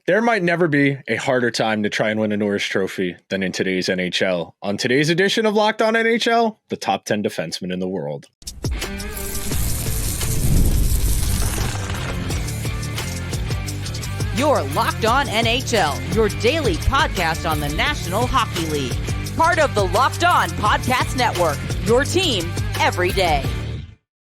There might never be a harder time to try and win a Norris trophy than in today's NHL. On today's edition of Locked On NHL, the top 10 defensemen in the world. You're Locked On NHL, your daily podcast on the National Hockey League. Part of the Locked On Podcast Network, your team every day.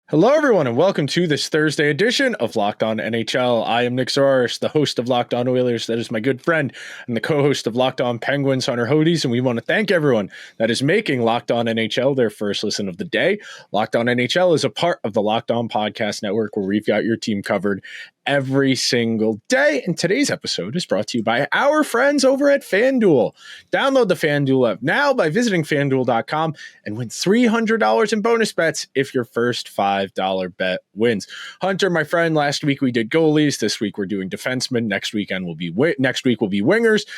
Hello, everyone, and welcome to this Thursday edition of Locked On NHL. I am Nick Zararis, the host of Locked On Oilers. That is my good friend and the co-host of Locked On Penguins, Hunter Hodies, and we want to thank everyone that is making Locked On NHL their first listen of the day. Locked On NHL is a part of the Locked On Podcast Network, where we've got your team covered every single day. And today's episode is brought to you by our friends over at FanDuel. Download the FanDuel app now by visiting FanDuel.com and win $300 in bonus bets if your first $5 bet wins. Hunter, my friend, last week we did goalies. This week we're doing defensemen. Next week will be wingers.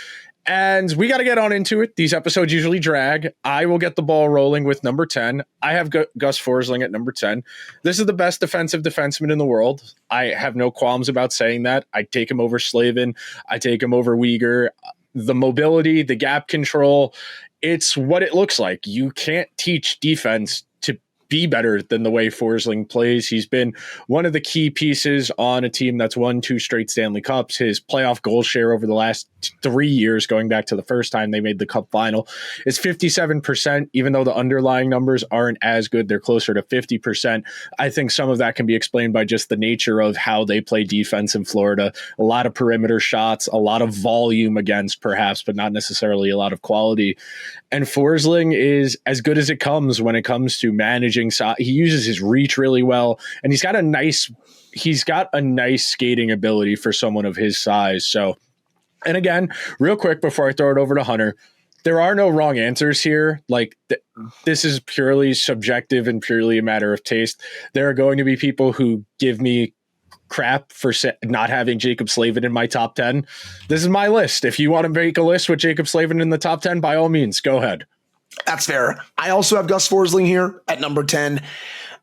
And we got to get on into it. These episodes usually drag. I will get the ball rolling with number 10. I have Gus Forsling at number 10. This is the best defensive defenseman in the world. I have no qualms about saying that. I take him over Slavin. I take him over Weegar. The mobility, the gap control, it's what it looks like. You can't teach defense to be better than the way Forsling plays. He's been one of the key pieces on a team that's won 2 straight Stanley Cups. His playoff goal share over the last 3 years, going back to the first time they made the Cup final, is 57%, even though the underlying numbers aren't as good. They're closer to 50%. I think some of that can be explained by just the nature of how they play defense in Florida. A lot of perimeter shots, a lot of volume against, perhaps, but not necessarily a lot of quality. And Forsling is as good as it comes when it comes to managing. He uses his reach really well, and he's got a nice skating ability for someone of his size. So, and again, real quick before I throw it over to Hunter, there are no wrong answers here. Like, this is purely subjective and purely a matter of taste. There are going to be people who give me crap for not having Jacob Slavin in my top 10. This is my list. If you want to make a list with Jacob Slavin in the top 10, by all means, go ahead. That's fair. I also have Gus Forsling here at number 10.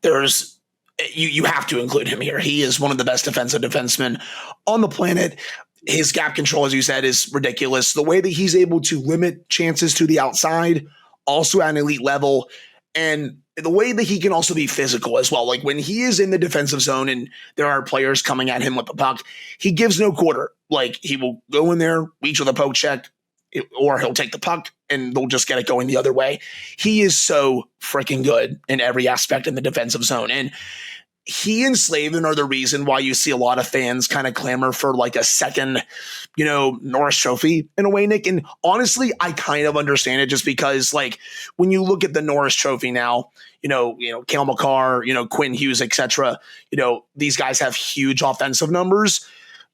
You have to include him here. He is one of the best defensive defensemen on the planet. His gap control, as you said, is ridiculous. The way that he's able to limit chances to the outside, also at an elite level, and the way that he can also be physical as well. Like when he is in the defensive zone and there are players coming at him with the puck, he gives no quarter. Like he will go in there, reach with a poke check, or he'll take the puck and they'll just get it going the other way. He is so freaking good in every aspect in the defensive zone. And he and Slavin are the reason why you see a lot of fans kind of clamor for like a second, Norris trophy in a way, Nick. And honestly, I kind of understand it just because like when you look at the Norris trophy now, Cale Makar, Quinn Hughes, etc., these guys have huge offensive numbers.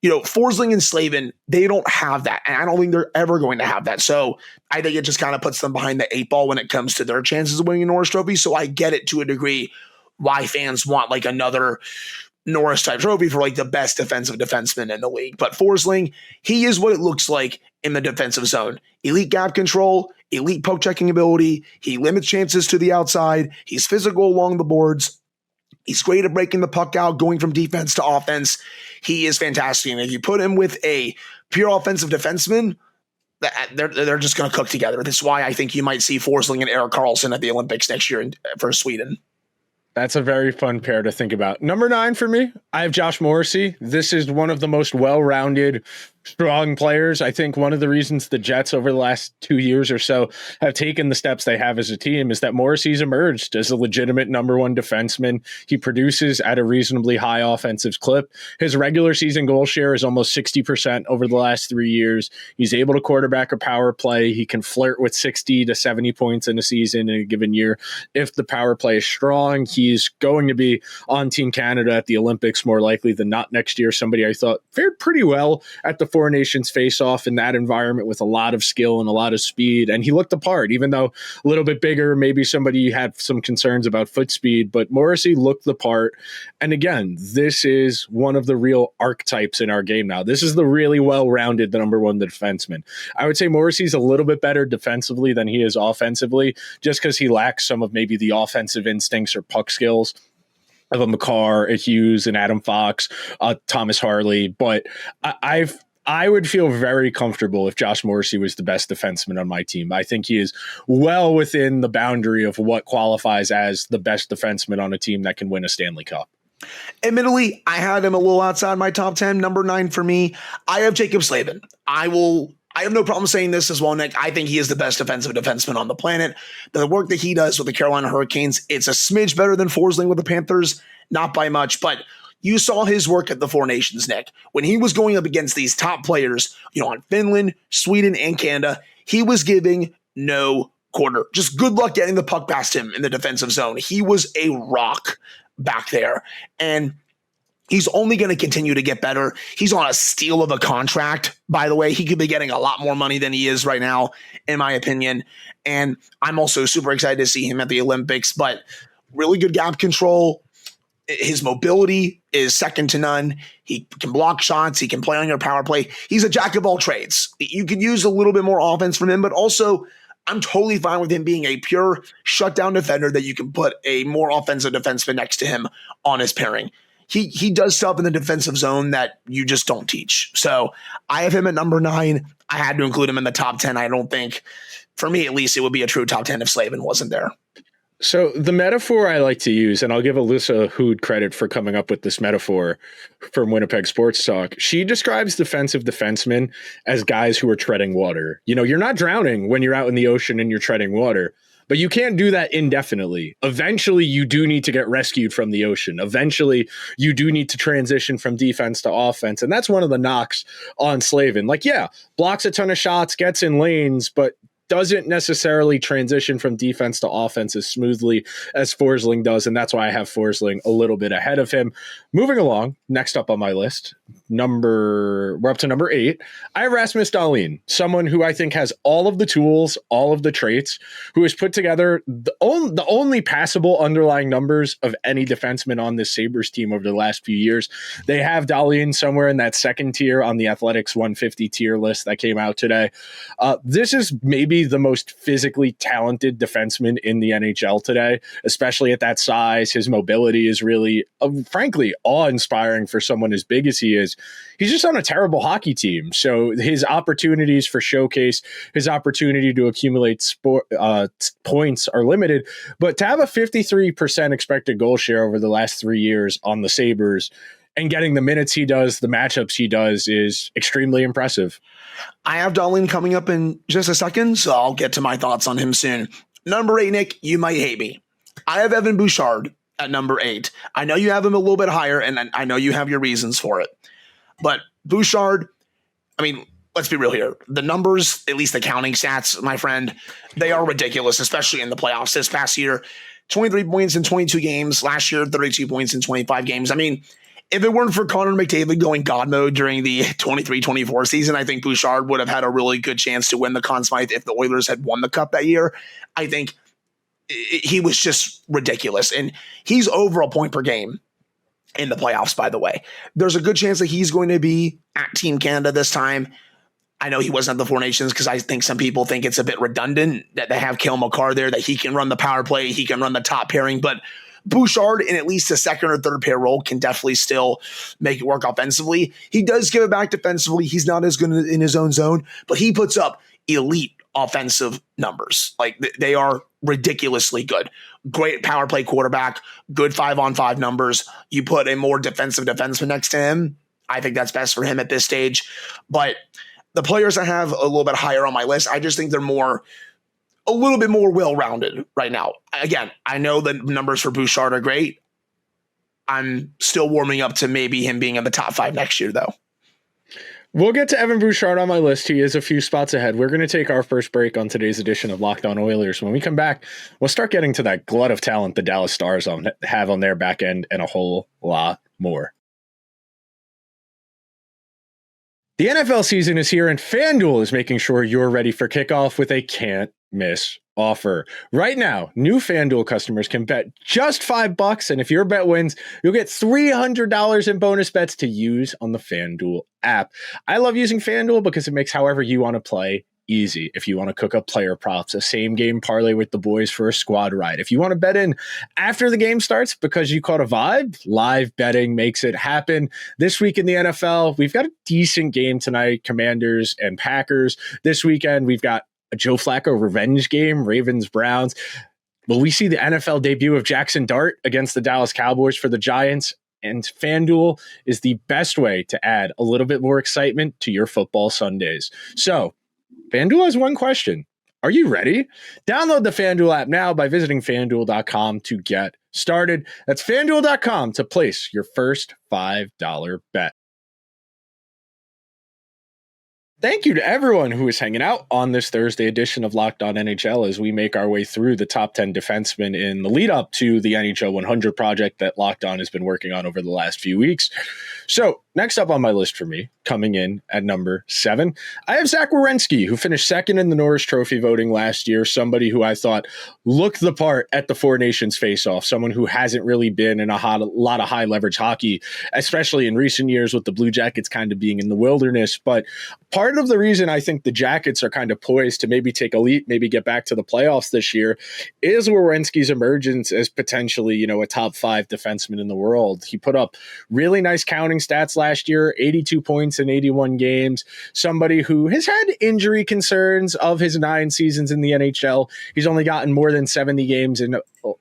Forsling and Slavin, they don't have that. And I don't think they're ever going to have that. So I think it just kind of puts them behind the 8 ball when it comes to their chances of winning a Norris trophy. So I get it to a degree why fans want like another Norris type trophy for like the best defensive defenseman in the league. But Forsling, he is what it looks like in the defensive zone. Elite gap control, elite poke checking ability. He limits chances to the outside. He's physical along the boards. He's great at breaking the puck out, going from defense to offense. He is fantastic. And if you put him with a pure offensive defenseman, they're just going to cook together. That's why I think you might see Forsling and Erik Karlsson at the Olympics next year for Sweden. That's a very fun pair to think about. Number 9 for me, I have Josh Morrissey. This is one of the most well-rounded, strong players. I think one of the reasons the Jets over the last 2 years or so have taken the steps they have as a team is that Morrissey's emerged as a legitimate number 1 defenseman. He produces at a reasonably high offensive clip. His regular season goal share is almost 60% over the last 3 years. He's able to quarterback a power play. He can flirt with 60 to 70 points in a season in a given year. If the power play is strong, he's going to be on Team Canada at the Olympics more likely than not next year. Somebody I thought fared pretty well at the Four Nations face-off in that environment with a lot of skill and a lot of speed. And he looked the part, even though a little bit bigger, maybe somebody had some concerns about foot speed, but Morrissey looked the part. And again, this is one of the real archetypes in our game now. This is the really well-rounded number 1 defenseman. I would say Morrissey's a little bit better defensively than he is offensively, just because he lacks some of maybe the offensive instincts or puck skills of a Makar, a Hughes, an Adam Fox, Thomas Harley. But I would feel very comfortable if Josh Morrissey was the best defenseman on my team. I think he is well within the boundary of what qualifies as the best defenseman on a team that can win a Stanley Cup. Admittedly, I had him a little outside my top 10. Number 9 for me, I have Jacob Slavin. I have no problem saying this as well, Nick. I think he is the best defensive defenseman on the planet. The work that he does with the Carolina Hurricanes, it's a smidge better than Forsling with the Panthers, not by much, but you saw his work at the Four Nations, Nick. When he was going up against these top players, on Finland, Sweden, and Canada, he was giving no quarter. Just good luck getting the puck past him in the defensive zone. He was a rock back there. And he's only going to continue to get better. He's on a steal of a contract, by the way. He could be getting a lot more money than he is right now, in my opinion. And I'm also super excited to see him at the Olympics, but really good gap control. His mobility is second to none. He can block shots. He can play on your power play. He's a jack of all trades. You could use a little bit more offense from him, but also I'm totally fine with him being a pure shutdown defender that you can put a more offensive defenseman next to him on his pairing. He does stuff in the defensive zone that you just don't teach. So I have him at number 9. I had to include him in the top 10. I don't think, for me at least, it would be a true top 10 if Slavin wasn't there. So the metaphor I like to use, and I'll give Alyssa Hood credit for coming up with this metaphor from Winnipeg Sports Talk. She describes defensive defensemen as guys who are treading water. You're not drowning when you're out in the ocean and you're treading water, but you can't do that indefinitely. Eventually, you do need to get rescued from the ocean. Eventually, you do need to transition from defense to offense. And that's one of the knocks on Slavin. Blocks a ton of shots, gets in lanes, but doesn't necessarily transition from defense to offense as smoothly as Forsling does, and that's why I have Forsling a little bit ahead of him. Moving along, next up on my list, we're up to number 8. I have Rasmus Dahlin, someone who I think has all of the tools, all of the traits, who has put together the only passable underlying numbers of any defenseman on this Sabres team over the last few years. They have Dahlin somewhere in that second tier on the Athletics 150 tier list that came out today. This is maybe the most physically talented defenseman in the NHL today, especially at that size. His mobility is really, frankly, awe-inspiring for someone as big as he is. He's just on a terrible hockey team. So his opportunities for showcase, his opportunity to accumulate points are limited. But to have a 53% expected goal share over the last 3 years on the Sabres and getting the minutes he does, the matchups he does, is extremely impressive. I have Dahlin coming up in just a second, so I'll get to my thoughts on him soon. Number 8, Nick, you might hate me. I have Evan Bouchard at number 8. I know you have him a little bit higher, and I know you have your reasons for it. But Bouchard, let's be real here. The numbers, at least the counting stats, my friend, they are ridiculous, especially in the playoffs this past year. 23 points in 22 games. Last year, 32 points in 25 games. If it weren't for Connor McDavid going God mode during the 23-24 season, I think Bouchard would have had a really good chance to win the Conn Smythe if the Oilers had won the Cup that year. I think he was just ridiculous. And he's over a point per game in the playoffs, by the way. There's a good chance that he's going to be at Team Canada this time. I know he wasn't at the Four Nations because I think some people think it's a bit redundant that they have Cale Makar there, that he can run the power play, he can run the top pairing, but Bouchard in at least a second or third pair role can definitely still make it work offensively. He does give it back defensively. He's not as good in his own zone, but he puts up elite offensive numbers. They are ridiculously good. Great power play quarterback, good 5-on-5 numbers. You put a more defensive defenseman next to him, I think that's best for him at this stage. But the players I have a little bit higher on my list, I just think they're a little bit more well-rounded right now. Again, I know the numbers for Bouchard are great. I'm still warming up to maybe him being in the top 5 next year, though. We'll get to Evan Bouchard on my list. He is a few spots ahead. We're going to take our first break on today's edition of Locked On Oilers. When we come back, we'll start getting to that glut of talent the Dallas Stars have on their back end and a whole lot more. The NFL season is here, and FanDuel is making sure you're ready for kickoff with a can't-miss offer. Right now, new FanDuel customers can bet just $5, and if your bet wins, you'll get $300 in bonus bets to use on the FanDuel app. I love using FanDuel because it makes however you want to play easy. If you want to cook up player props, a same game parlay with the boys for a squad ride. If you want to bet in after the game starts because you caught a vibe, live betting makes it happen. This week in the NFL, we've got a decent game tonight, Commanders and Packers. This weekend, we've got a Joe Flacco revenge game, Ravens-Browns. Will we see the NFL debut of Jackson Dart against the Dallas Cowboys for the Giants? And FanDuel is the best way to add a little bit more excitement to your football Sundays. So, FanDuel has one question. Are you ready? Download the FanDuel app now by visiting FanDuel.com to get started. That's FanDuel.com to place your first $5 bet. Thank you to everyone who is hanging out on this Thursday edition of Locked On NHL as we make our way through the top 10 defensemen in the lead up to the NHL 100 project that Locked On has been working on over the last few weeks. So next up on my list for me, coming in at number 7, I have Zach Werenski, who finished second in the Norris Trophy voting last year, somebody who I thought looked the part at the Four Nations face-off, someone who hasn't really been in a lot of high-leverage hockey, especially in recent years with the Blue Jackets kind of being in the wilderness. But part of the reason I think the Jackets are kind of poised to maybe take a leap, maybe get back to the playoffs this year, is Werenski's emergence as potentially, a top 5 defenseman in the world. He put up really nice counting stats last year, 82 points in 81 games, somebody who has had injury concerns of his 9 seasons in the NHL. He's only gotten more than 70 games in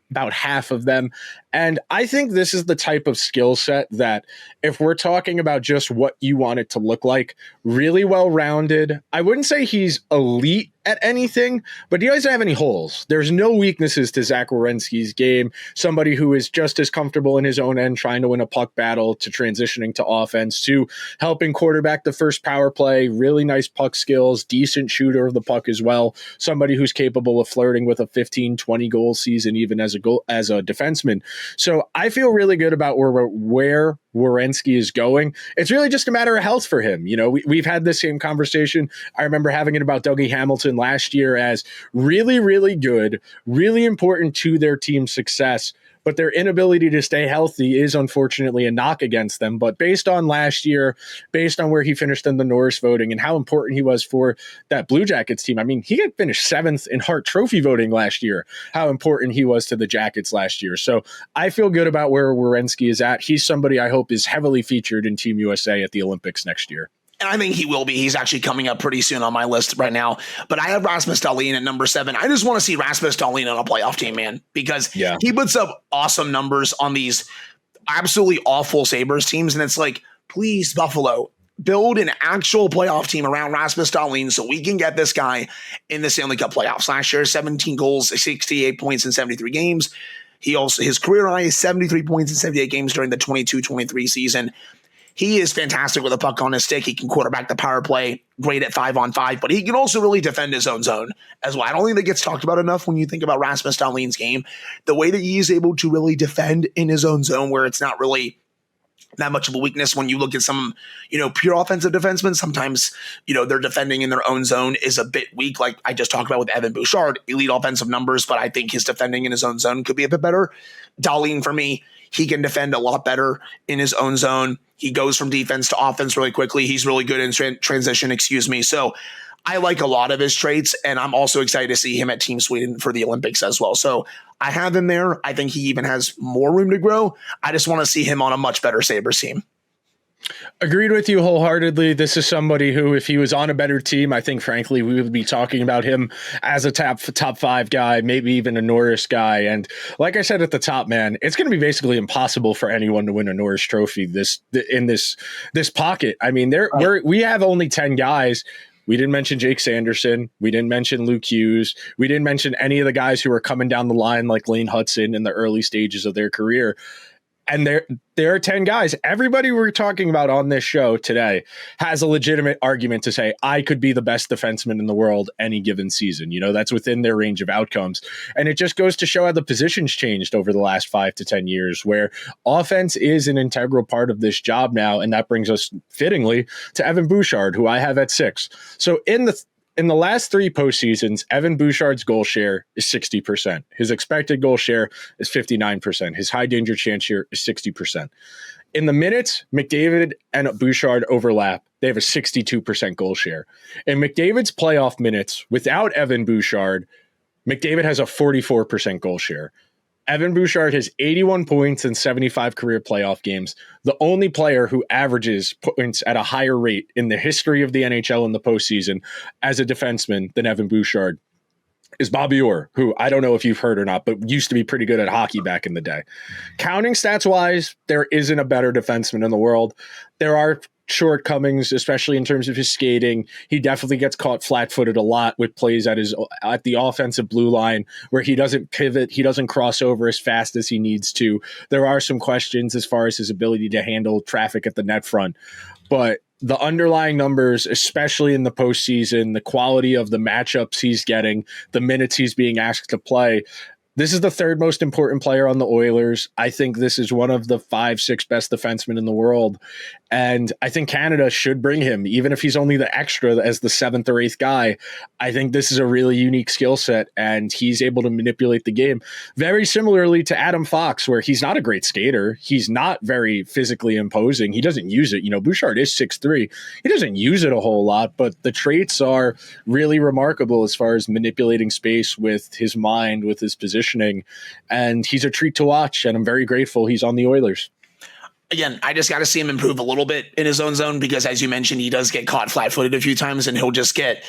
about half of them. And I think this is the type of skill set that if we're talking about just what you want it to look like, really well-rounded. I wouldn't say he's elite at anything, but he doesn't have any holes. There's no weaknesses to Zach Werenski's game. Somebody who is just as comfortable in his own end trying to win a puck battle to transitioning to offense to helping quarterback the first power play, really nice puck skills, decent shooter of the puck as well. Somebody who's capable of flirting with a 15, 20 goal season even as a defenseman. So I feel really good about where Werenski is going. It's really just a matter of health for him. We've had this same conversation. I remember having it about Dougie Hamilton last year as really, really good, really important to their team's success. But their inability to stay healthy is unfortunately a knock against them. But based on last year, based on where he finished in the Norris voting and how important he was for that Blue Jackets team, I mean, he had finished 7th in Hart Trophy voting last year, how important he was to the Jackets last year. So I feel good about where Werenski is at. He's somebody I hope is heavily featured in Team USA at the Olympics next year. And I think he will be. He's actually coming up pretty soon on my list right now. But I have Rasmus Dahlin at number 7. I just want to see Rasmus Dahlin on a playoff team, man, because he puts up awesome numbers on these absolutely awful Sabres teams. And it's like, please, Buffalo, build an actual playoff team around Rasmus Dahlin so we can get this guy in the Stanley Cup playoffs. Last year, 17 goals, 68 points in 73 games. His career high is 73 points in 78 games during the 22-23 season. He is fantastic with a puck on his stick. He can quarterback the power play, great at 5-on-5, but he can also really defend his own zone as well. I don't think that gets talked about enough when you think about Rasmus Dahlin's game. The way that he is able to really defend in his own zone where it's not really that much of a weakness when you look at some, pure offensive defensemen. Sometimes, their defending in their own zone is a bit weak. Like I just talked about with Evan Bouchard, elite offensive numbers, but I think his defending in his own zone could be a bit better. Dahlin, for me, he can defend a lot better in his own zone. He goes from defense to offense really quickly. He's really good in transition, So I like a lot of his traits, and I'm also excited to see him at Team Sweden for the Olympics as well. So I have him there. I think he even has more room to grow. I just want to see him on a much better Sabres team. Agreed with you wholeheartedly. This is somebody who, if he was on a better team, I think, frankly, we would be talking about him as a top 5 guy, maybe even a Norris guy. And like I said at the top, man, it's going to be basically impossible for anyone to win a Norris Trophy in this pocket. I mean, we have only 10 guys. We didn't mention Jake Sanderson. We didn't mention Luke Hughes. We didn't mention any of the guys who are coming down the line like Lane Hudson in the early stages of their career. And there are 10 guys. Everybody we're talking about on this show today has a legitimate argument to say, I could be the best defenseman in the world any given season. That's within their range of outcomes. And it just goes to show how the positions changed over the last 5 to 10 years, where offense is an integral part of this job now. And that brings us fittingly to Evan Bouchard, who I have at 6. So in the last 3 postseasons, Evan Bouchard's goal share is 60%. His expected goal share is 59%. His high danger chance share is 60%. In the minutes, McDavid and Bouchard overlap they have a 62% goal share. In McDavid's playoff minutes, without Evan Bouchard, McDavid has a 44% goal share. Evan Bouchard has 81 points in 75 career playoff games. The only player who averages points at a higher rate in the history of the NHL in the postseason as a defenseman than Evan Bouchard is Bobby Orr, who I don't know if you've heard or not, but used to be pretty good at hockey back in the day. Counting stats-wise, there isn't a better defenseman in the world. There are shortcomings, especially in terms of his skating. He definitely gets caught flat-footed a lot with plays at the offensive blue line where he doesn't pivot, he doesn't cross over as fast as he needs to. There are some questions as far as his ability to handle traffic at the net front, but the underlying numbers, especially in the postseason, the quality of the matchups he's getting, the minutes he's being asked to play. This is the third most important player on the Oilers. I think this is one of the 5-6 best defensemen in the world. And I think Canada should bring him, even if he's only the extra as the 7th or 8th guy. I think this is a really unique skill set, and he's able to manipulate the game very similarly to Adam Fox, where he's not a great skater. He's not very physically imposing. He doesn't use it. Bouchard is 6'3". He doesn't use it a whole lot, but the traits are really remarkable as far as manipulating space with his mind, with his positioning, and he's a treat to watch, and I'm very grateful he's on the Oilers. Again, I just got to see him improve a little bit in his own zone because, as you mentioned, he does get caught flat-footed a few times and he'll just get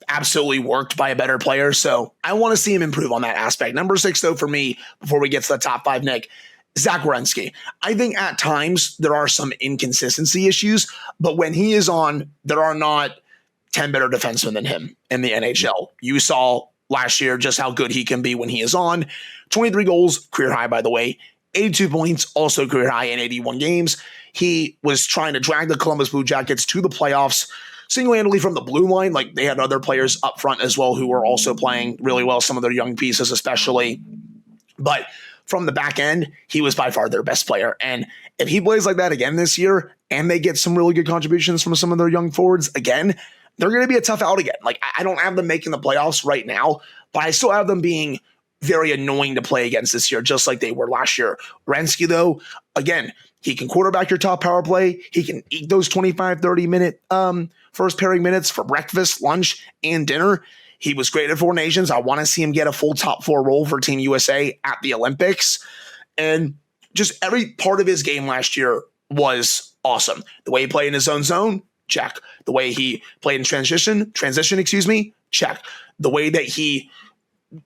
absolutely worked by a better player. So I want to see him improve on that aspect. Number 6, though, for me, before we get to the top 5, Nick, Zach Werenski. I think at times there are some inconsistency issues, but when he is on, there are not 10 better defensemen than him in the NHL. You saw last year just how good he can be when he is on. 23 goals, career high, by the way. 82 points, also career high in 81 games. He was trying to drag the Columbus Blue Jackets to the playoffs single-handedly from the blue line. Like, they had other players up front as well who were also playing really well, some of their young pieces especially. But from the back end, he was by far their best player. And if he plays like that again this year and they get some really good contributions from some of their young forwards again, they're going to be a tough out again. Like, I don't have them making the playoffs right now, but I still have them being very annoying to play against this year, just like they were last year. Werenski, though, again, he can quarterback your top power play. He can eat those 25, 30-minute first pairing minutes for breakfast, lunch, and dinner. He was great at Four Nations. I want to see him get a full top 4 role for Team USA at the Olympics. And just every part of his game last year was awesome. The way he played in his own zone, check. The way he played in transition, check. The way that he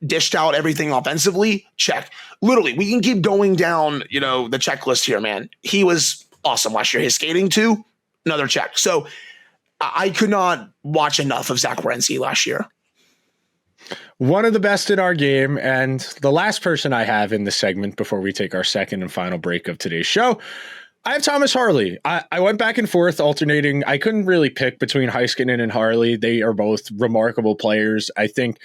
dished out everything offensively, check. Literally, we can keep going down, the checklist here, man. He was awesome last year. His skating too, another check. So I could not watch enough of Zach Werenski last year. One of the best in our game, and the last person I have in this segment before we take our second and final break of today's show, I have Thomas Harley. I went back and forth alternating. I couldn't really pick between Heiskanen and Harley. They are both remarkable players. I think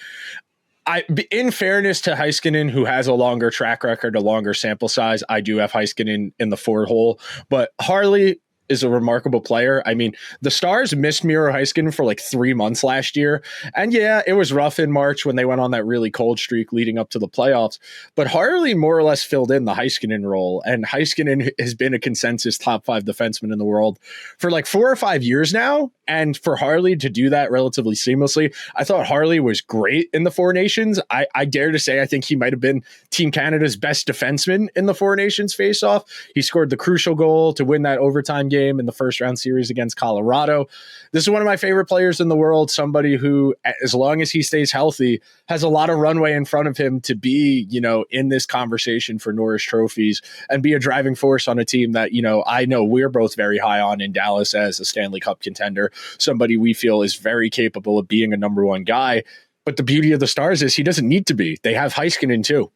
in fairness to Heiskanen, who has a longer track record, a longer sample size, I do have Heiskanen in the 4 hole, but Harley is a remarkable player. I mean, the Stars missed Miro Heiskanen for like 3 months last year. And yeah, it was rough in March when they went on that really cold streak leading up to the playoffs. But Harley more or less filled in the Heiskanen role. And Heiskanen has been a consensus top 5 defenseman in the world for like 4 or 5 years now. And for Harley to do that relatively seamlessly, I thought Harley was great in the Four Nations. I dare to say I think he might have been Team Canada's best defenseman in the Four Nations face-off. He scored the crucial goal to win that overtime game in the first round series against Colorado. This is one of my favorite players in the world, somebody who, as long as he stays healthy, has a lot of runway in front of him to be, in this conversation for Norris trophies and be a driving force on a team that, I know we're both very high on in Dallas as a Stanley Cup contender, somebody we feel is very capable of being a number 1 guy. But the beauty of the Stars is he doesn't need to be. They have Heiskanen too.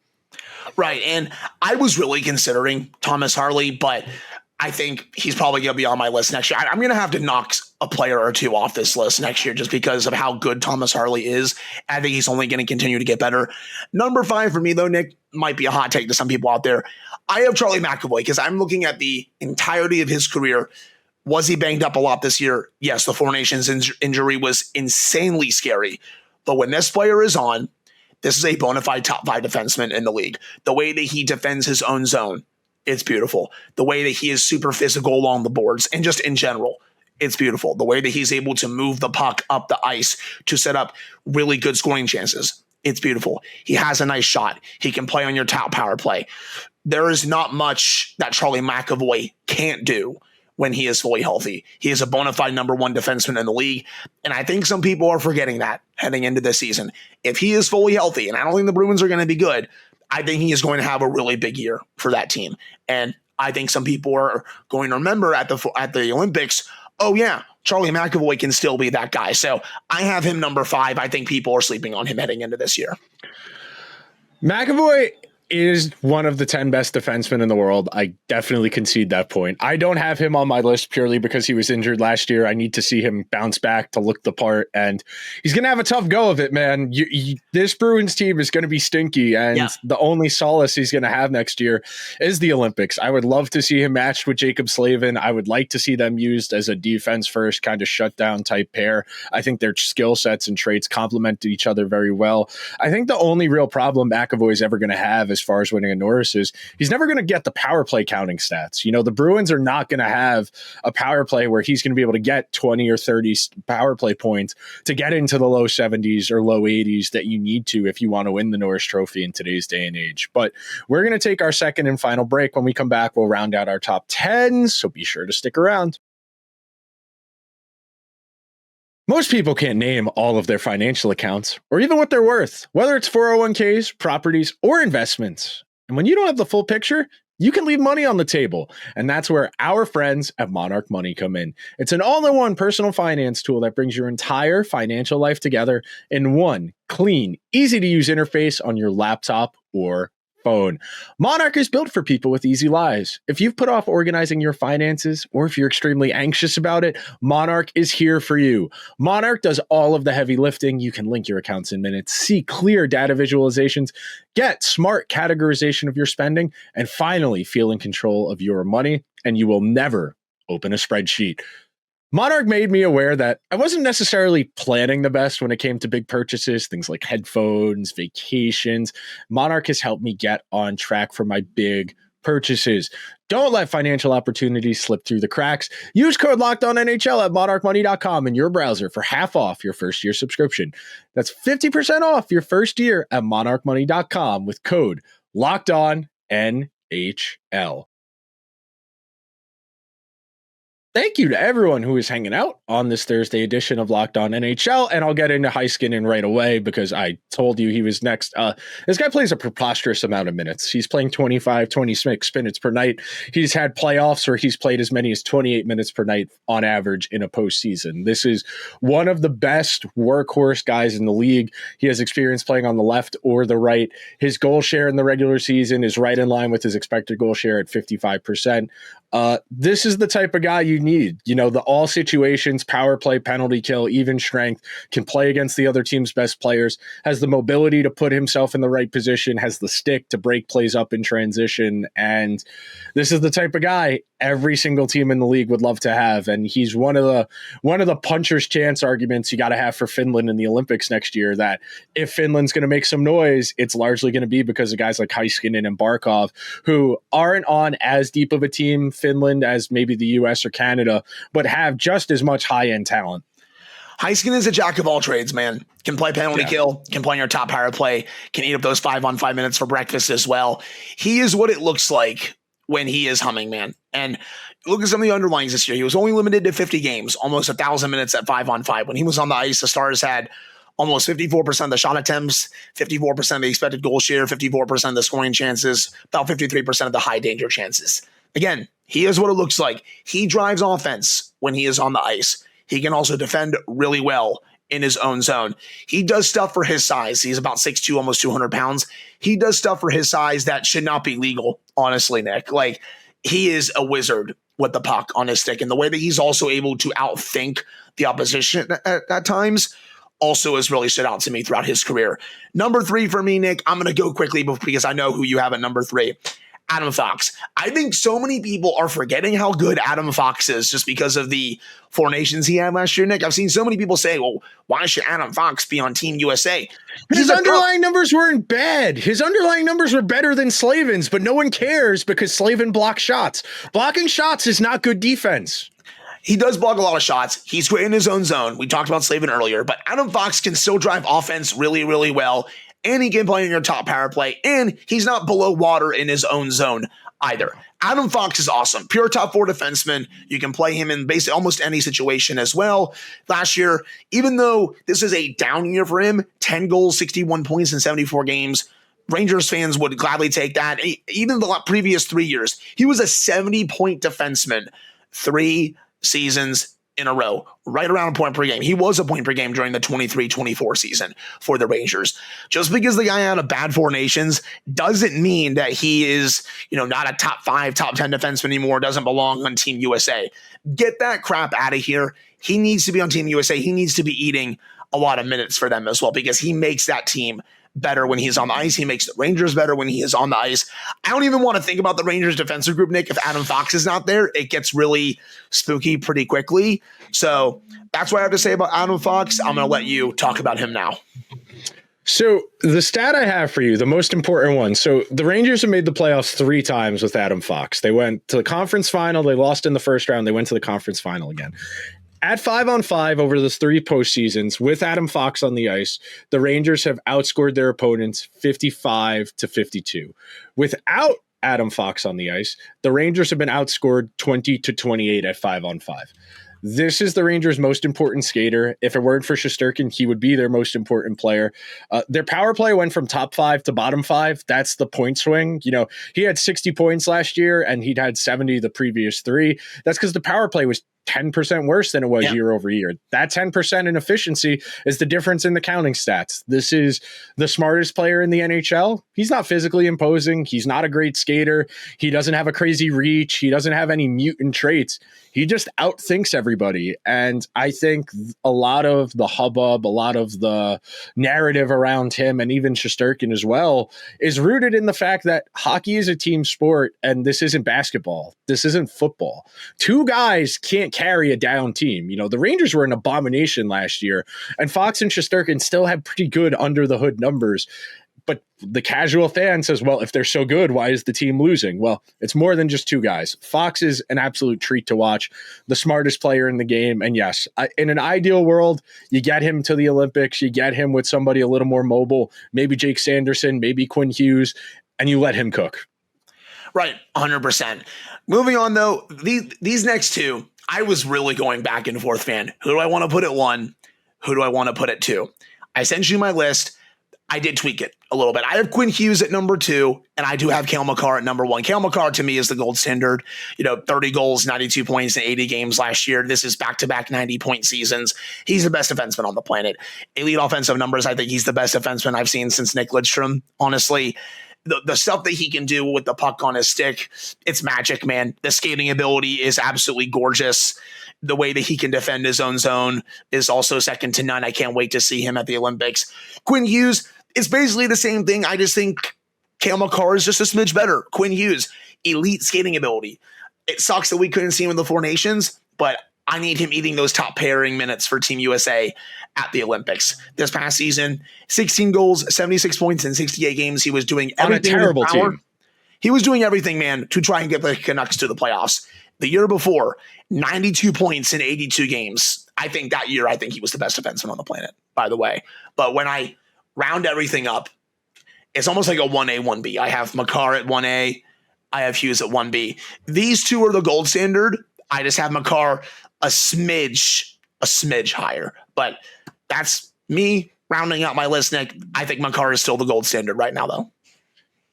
Right. And I was really considering Thomas Harley, but I think he's probably going to be on my list next year. I'm going to have to knock a player or 2 off this list next year just because of how good Thomas Harley is. I think he's only going to continue to get better. Number 5 for me, though, Nick, might be a hot take to some people out there. I have Charlie McAvoy because I'm looking at the entirety of his career. Was he banged up a lot this year? Yes, the Four Nations injury was insanely scary. But when this player is on, this is a bona fide top 5 defenseman in the league. The way that he defends his own zone, it's beautiful. The way that he is super physical along the boards and just in general, it's beautiful. The way that he's able to move the puck up the ice to set up really good scoring chances, it's beautiful. He has a nice shot. He can play on your top power play. There is not much that Charlie McAvoy can't do when he is fully healthy. He is a bona fide number one defenseman in the league, and I think some people are forgetting that heading into this season. If he is fully healthy, and I don't think the Bruins are going to be good, I think he is going to have a really big year for that team. And I think some people are going to remember at the Olympics, oh yeah, Charlie McAvoy can still be that guy. So I have him number 5. I think people are sleeping on him heading into this year. McAvoy is one of the 10 best defensemen in the world. I definitely concede that point. I don't have him on my list purely because he was injured last year. I need to see him bounce back to look the part, and he's going to have a tough go of it, man. This Bruins team is going to be stinky, and the only solace he's going to have next year is the Olympics. I would love to see him matched with Jacob Slavin. I would like to see them used as a defense first kind of shutdown type pair. I think their skill sets and traits complement each other very well. I think the only real problem McAvoy is ever going to have as far as winning a Norris is he's never going to get the power play counting stats. You know, the Bruins are not going to have a power play where he's going to be able to get 20 or 30 power play points to get into the low 70s or low 80s that you need to if you want to win the Norris Trophy in today's day and age. But we're going to take our second and final break. When we come back, we'll round out our top 10, so be sure to stick around. Most people can't name all of their financial accounts or even what they're worth, whether it's 401ks, properties, or investments. And when you don't have the full picture, you can leave money on the table. And that's where our friends at Monarch Money come in. It's an all-in-one personal finance tool that brings your entire financial life together in one clean, easy-to-use interface on your laptop or phone. Monarch is built for people with easy lives. If you've put off organizing your finances, or if you're extremely anxious about it, Monarch is here for you. Monarch does all of the heavy lifting. You can link your accounts in minutes, see clear data visualizations, get smart categorization of your spending, and finally feel in control of your money, and you will never open a spreadsheet. Monarch made me aware that I wasn't necessarily planning the best when it came to big purchases, things like headphones, vacations. Monarch has helped me get on track for my big purchases. Don't let financial opportunities slip through the cracks. Use code LOCKEDONNHL at monarchmoney.com in your browser for half off your first year subscription. That's 50% off your first year at monarchmoney.com with code LOCKEDONNHL. Thank you to everyone who is hanging out on this Thursday edition of Locked On NHL, and I'll get into Heiskanen right away because I told you he was next. This guy plays a preposterous amount of minutes. He's playing 26 minutes per night. He's had playoffs where he's played as many as 28 minutes per night on average in a postseason. This is one of the best workhorse guys in the league. He has experience playing on the left or the right. His goal share in the regular season is right in line with his expected goal share at 55%. This is the type of guy you need. You know, the all situations, power play, penalty kill, even strength, can play against the other team's best players, has the mobility to put himself in the right position, has the stick to break plays up in transition. And this is the type of guy every single team in the league would love to have. And he's one of the puncher's chance arguments you got to have for Finland in the Olympics next year, that if Finland's going to make some noise, it's largely going to be because of guys like Heiskanen and Barkov, who aren't on as deep of a team, Finland, as maybe the US or Canada, but have just as much high-end talent. Heiskanen is a jack of all trades, man. Can play penalty kill, can play on your top power play, can eat up those 5-on-5 minutes for breakfast as well. He is what it looks like when he is humming, man. And look at some of the underlines this year. He was only limited to 50 games, almost 1,000 minutes at 5-on-5. When he was on the ice, the Stars had almost 54% of the shot attempts, 54% of the expected goal share, 54% of the scoring chances, about 53% of the high danger chances. Again, he is what it looks like. He drives offense when he is on the ice. He can also defend really well in his own zone. He does stuff for his size. He's about 6'2", almost 200 pounds. He does stuff for his size that should not be legal, honestly, Nick. Like, he is a wizard with the puck on his stick. And the way that he's also able to outthink the opposition at times also has really stood out to me throughout his career. Number 3 for me, Nick, I'm going to go quickly because I know who you have at number 3. Adam Fox. I think so many people are forgetting how good Adam Fox is just because of the 4 nations he had last year, Nick. I've seen so many people say, well, why should Adam Fox be on Team USA? His underlying numbers weren't bad. His underlying numbers were better than Slavin's, but no one cares because Slavin blocks shots. Blocking shots is not good defense. He does block a lot of shots. He's great in his own zone. We talked about Slavin earlier, but Adam Fox can still drive offense really, really well. And he can play in your top power play. And he's not below water in his own zone either. Adam Fox is awesome. Pure top 4 defenseman. You can play him in basically almost any situation as well. Last year, even though this is a down year for him, 10 goals, 61 points in 74 games, Rangers fans would gladly take that. Even the previous 3 years, he was a 70-point defenseman 3 seasons in a row, right around a point per game. He was a point per game during the 23-24 season for the Rangers. Just because the guy had a bad 4 nations doesn't mean that he is, not a top 5, top 10 defenseman anymore, doesn't belong on Team USA. Get that crap out of here. He needs to be on Team USA. He needs to be eating a lot of minutes for them as well, because he makes that team better when he's on the ice. He makes the Rangers better when he is on the ice. I don't even want to think about the Rangers defensive group, Nick. If Adam Fox is not there, it gets really spooky pretty quickly. So that's what I have to say about Adam Fox. I'm going to let you talk about him now. So the stat I have for you, the most important one. So the Rangers have made the playoffs 3 times with Adam Fox. They went to the conference final. They lost in the first round. They went to the conference final again. At 5-on-5 over those 3 postseasons with Adam Fox on the ice, the Rangers have outscored their opponents 55-52. Without Adam Fox on the ice, the Rangers have been outscored 20-28 at 5-on-5. This is the Rangers' most important skater. If it weren't for Shesterkin, he would be their most important player. Their power play went from top 5 to bottom 5. That's the point swing. He had 60 points last year, and he'd had 70 the previous 3. That's because the power play was 10% worse than it was year over year. That 10% in efficiency is the difference in the counting stats. This is the smartest player in the NHL. He's not physically imposing. He's not a great skater. He doesn't have a crazy reach. He doesn't have any mutant traits. He just outthinks everybody. And I think a lot of the hubbub, a lot of the narrative around him, and even Shesterkin as well, is rooted in the fact that hockey is a team sport, and this isn't basketball. This isn't football. 2 guys can't carry a down team. The Rangers were an abomination last year, and Fox and Shesterkin still have pretty good under the hood numbers. But the casual fan says, well, if they're so good, why is the team losing? Well, it's more than just 2 guys. Fox is an absolute treat to watch, the smartest player in the game. And yes, in an ideal world, you get him to the Olympics, you get him with somebody a little more mobile, maybe Jake Sanderson, maybe Quinn Hughes, and you let him cook. Right, 100%. Moving on, though, these next 2, I was really going back and forth, fan. Who do I want to put at 1? Who do I want to put at 2? I sent you my list. I did tweak it a little bit. I have Quinn Hughes at number 2, and I do have Cale Makar at number 1. Cale Makar, to me, is the gold standard. 30 goals, 92 points in 80 games last year. This is back-to-back 90-point seasons. He's the best defenseman on the planet. Elite offensive numbers, I think he's the best defenseman I've seen since Nick Lidstrom, honestly. The stuff that he can do with the puck on his stick, it's magic, man. The skating ability is absolutely gorgeous. The way that he can defend his own zone is also second to none. I can't wait to see him at the Olympics. Quinn Hughes, it's basically the same thing. I just think Cale Makar is just a smidge better. Quinn Hughes, elite skating ability. It sucks that we couldn't see him in the 4 nations, but I need him eating those top pairing minutes for Team USA at the Olympics. This past season, 16 goals, 76 points in 68 games. He was doing everything. On a terrible team. He was doing everything, man, to try and get the Canucks to the playoffs. The year before, 92 points in 82 games. I think that year, he was the best defenseman on the planet, by the way. But when I round everything up, it's almost like a 1A, 1B. I have Makar at 1A. I have Hughes at 1B. These 2 are the gold standard. I just have Makar a smidge higher. But that's me rounding out my list, Nick. I think Makar is still the gold standard right now, though.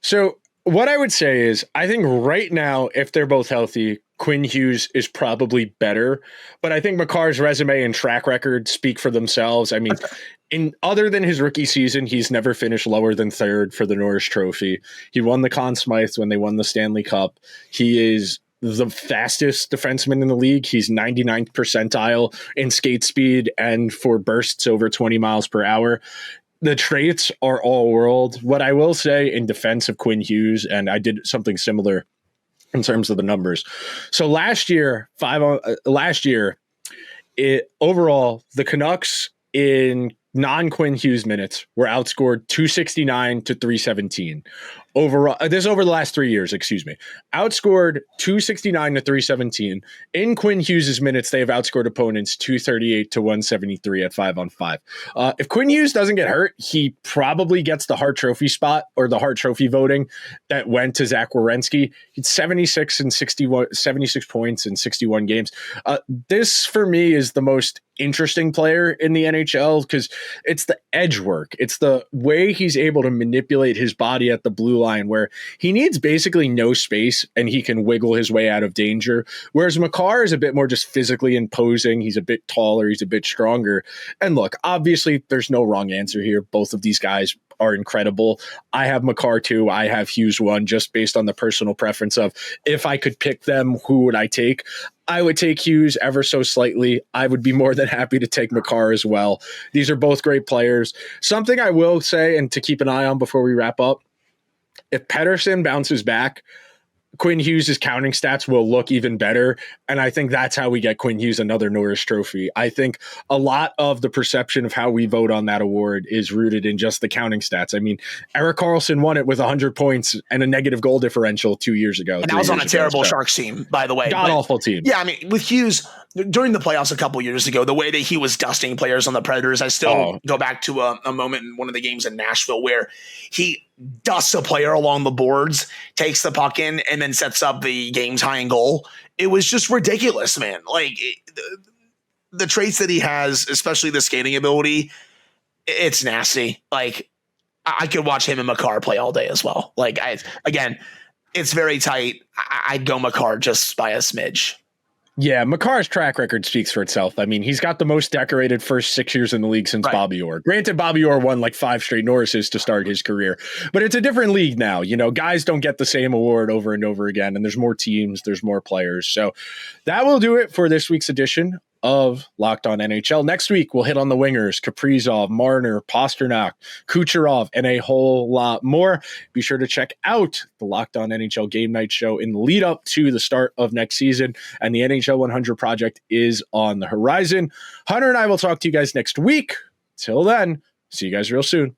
So what I would say is, I think right now, if they're both healthy, Quinn Hughes is probably better, but I think Makar's resume and track record speak for themselves. I mean, other than his rookie season, he's never finished lower than 3rd for the Norris Trophy. He won the Conn Smythe when they won the Stanley Cup. He is the fastest defenseman in the league. He's 99th percentile in skate speed and for bursts over 20 miles per hour. The traits are all world. What I will say in defense of Quinn Hughes, and I did something similar in terms of the numbers. So last year, overall, the Canucks in non-Quinn Hughes minutes were outscored 269 to 317. overall. This is over the last 3 years, excuse me. Outscored 269 to 317. In Quinn Hughes' minutes, they have outscored opponents 238 to 173 at 5-on-5. If Quinn Hughes doesn't get hurt, he probably gets the Hart Trophy spot or the Hart Trophy voting that went to Zach Werenski. He's 76 points in 61 games. This, for me, is the most interesting player in the NHL because it's the edge work. It's the way he's able to manipulate his body at the blue line where he needs basically no space and he can wiggle his way out of danger. Whereas Makar is a bit more just physically imposing. He's a bit taller. He's a bit stronger. And look, obviously there's no wrong answer here. Both of these guys are incredible. I have Makar 2. I have Hughes 1 just based on the personal preference of if I could pick them, who would I take? I would take Hughes ever so slightly. I would be more than happy to take Makar as well. These are both great players. Something I will say, and to keep an eye on before we wrap up, if Pettersson bounces back, Quinn Hughes' counting stats will look even better. And I think that's how we get Quinn Hughes another Norris trophy. I think a lot of the perception of how we vote on that award is rooted in just the counting stats. I mean, Erik Karlsson won it with 100 points and a negative goal differential 2 years ago. And that was on a terrible Sharks team, by the way. God-awful team. Yeah, I mean, with Hughes, during the playoffs a couple years ago, the way that he was dusting players on the Predators, I still go back to a moment in one of the games in Nashville where he dusts a player along the boards, takes the puck in, and then sets up the game-tying goal. It was just ridiculous, man. Like, the traits that he has, especially the skating ability, it's nasty. Like, I could watch him and Makar play all day as well. Like, again, it's very tight. I'd go Makar just by a smidge. Yeah, Makar's track record speaks for itself. I mean, he's got the most decorated first 6 years in the league since Bobby Orr. Granted, Bobby Orr won like 5 straight Norrises to start his career, but it's a different league now. You know, guys don't get the same award over and over again, and there's more teams, there's more players. So that will do it for this week's edition of Locked On NHL. Next week, we'll hit on the wingers, Kaprizov, Marner, Pasternak, Kucherov, and a whole lot more. Be sure to check out the Locked On NHL Game Night Show in the lead up to the start of next season, and the NHL 100 project is on the horizon. Hunter and I will talk to you guys next week. Till then, see you guys real soon.